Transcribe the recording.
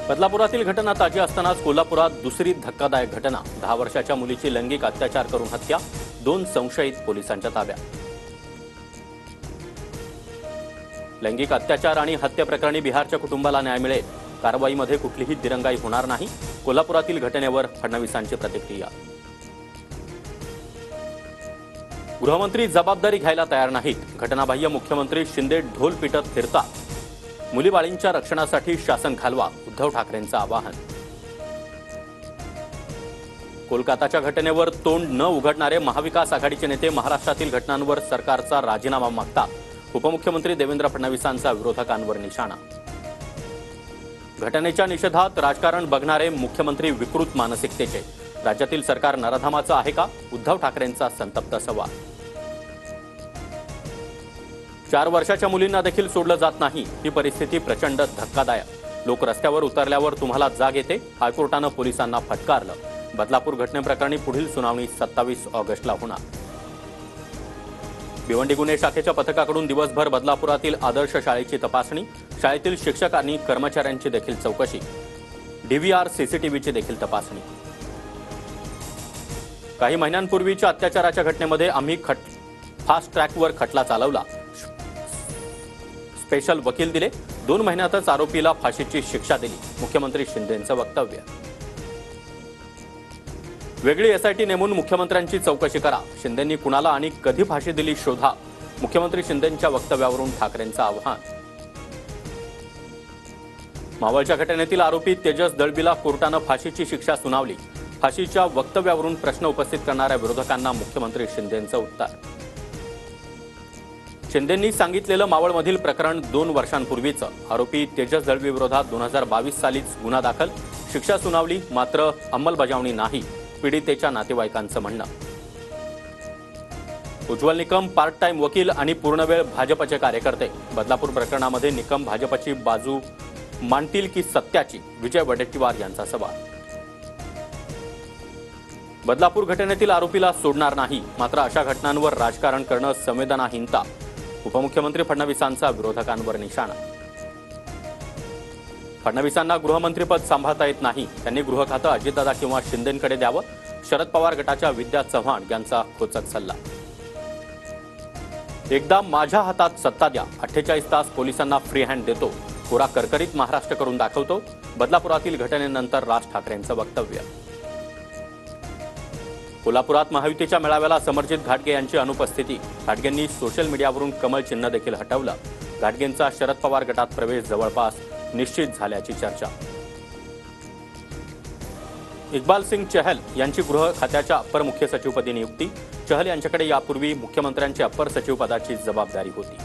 बदलापुरातील घटना ताजी असतानाच कोल्हापुरात दुसरी धक्कादायक घटना। 10 वर्षाच्या मुलीची लैंगिक अत्याचार करून हत्या, 2 संशयित पोलिसांच्या ताब्यात। लैंगिक अत्याचार आणि हत्येप्रकरणी बिहारच्या कुटुंबाला न्याय मिळेल, कारवाईमध्ये कुठलीही दिरंगाई होणार नाही। कोल्हापुरातील घटनेवर फडणवीसांची प्रतिक्रिया। गृहमंत्री जबाबदारी घ्यायला तयार नाहीत, घटनाबाह्य मुख्यमंत्री शिंदे ढोल पिटत फिरतात। मुलीबाळींच्या रक्षणासाठी शासन घालवा, उद्धव ठाकरेंचं आवाहन। कोलकाताच्या घटनेवर तोंड न उघडणारे महाविकास आघाडीचे नेते महाराष्ट्रातील घटनांवर सरकारचा राजीनामा मागतात। उपमुख्यमंत्री देवेंद्र फडणवीसांचा विरोधकांवर निशाणा। घटनेच्या निषेधात राजकारण बघणारे मुख्यमंत्री विकृत मानसिकतेचे, राज्यातील सरकार नराधामाचं आहे का? उद्धव ठाकरेंचा संतप्त सवाल। 4 वर्षाच्या मुलींना देखील सोडलं जात नाही, ही परिस्थिती प्रचंड धक्कादायक। लोक रस्त्यावर उतरल्यावर तुम्हाला जाग येते, हायकोर्टानं पोलिसांना फटकारलं। बदलापूर घटनेप्रकरणी पुढील सुनावणी 27 ऑगस्टला होणार। भिवंडी गुन्हे शाखेच्या पथकाकडून दिवसभर बदलापुरातील आदर्श शाळेची तपासणी, शाळेतील शिक्षक आणि कर्मचाऱ्यांची देखील चौकशी, डीव्हीआर सीसीटीव्हीची देखील तपासणी। काही महिन्यांपूर्वीच्या अत्याचाराच्या घटनेमध्ये आम्ही फास्ट ट्रॅकवर खटला चालवला, स्पेशल वकील दिले, 2 महिन्यातच आरोपीला फाशीची शिक्षा दिली, मुख्यमंत्री शिंदेंचं वक्तव्य। वेगळी एसआयटी नेमून मुख्यमंत्र्यांची चौकशी करा, शिंदेंनी कुणाला आणि कधी फाशी दिली शोधा, मुख्यमंत्री शिंदेंच्या वक्तव्यावरून ठाकरेंचं आवाहन। मावळच्या घटनेतील आरोपी तेजस दळवीला कोर्टानं फाशीची शिक्षा सुनावली, फाशीच्या वक्तव्यावरून प्रश्न उपस्थित करणाऱ्या विरोधकांना मुख्यमंत्री शिंदेंचं उत्तर। शिंदेंनी सांगितलेलं मावळमधील प्रकरण 2 वर्षांपूर्वीचं, आरोपी तेजस दळवी विरोधात 2022 सालीच गुन्हा दाखल, शिक्षा सुनावली, मात्र अंमलबजावणी नाही, पीडितेच्या नातेवाईकांचं म्हणणं। उज्ज्वल निकम पार्ट टाइम वकील आणि पूर्णवेळ भाजपचे कार्यकर्ते, बदलापूर प्रकरणामध्ये निकम भाजपची बाजू मांडतील की सत्याची, विजय वडेट्टीवार यांचा सवाल। बदलापूर घटनेतील आरोपीला सोडणार नाही, मात्र अशा घटनांवर राजकारण करणं संवेदनाहीनता, उपमुख्यमंत्री फडणवीसांचा विरोधकांवर निशाणा। फडणवीसांना गृहमंत्रीपद सांभाळता येत नाही, त्यांनी गृह खातं अजितदादा किंवा शिंदेंकडे द्यावं, शरद पवार गटाच्या विद्या चव्हाण यांचा खोचक सल्ला। एकदा माझ्या हातात सत्ता द्या, 48 तास पोलिसांना फ्री हँड देतो, कोरा करकरीत महाराष्ट्र करून दाखवतो, बदलापुरातील घटनेनंतर राज ठाकरेंचं वक्तव्य। कोल्हापुरात महायुतीच्या मेळाव्याला समरजित घाटगे यांची अनुपस्थिती, घाटगेंनी सोशल मीडियावरून कमळ चिन्ह देखील हटवलं, घाटगेंचा शरद पवार गटात प्रवेश जवळपास निश्चित झाल्याची चर्चा। इक्बाल सिंग चहल यांची गृह खात्याच्या अप्पर मुख्य सचिवपदी नियुक्ती, चहल यांच्याकडे यापूर्वी मुख्यमंत्र्यांच्या अप्पर सचिव पदाची जबाबदारी होती।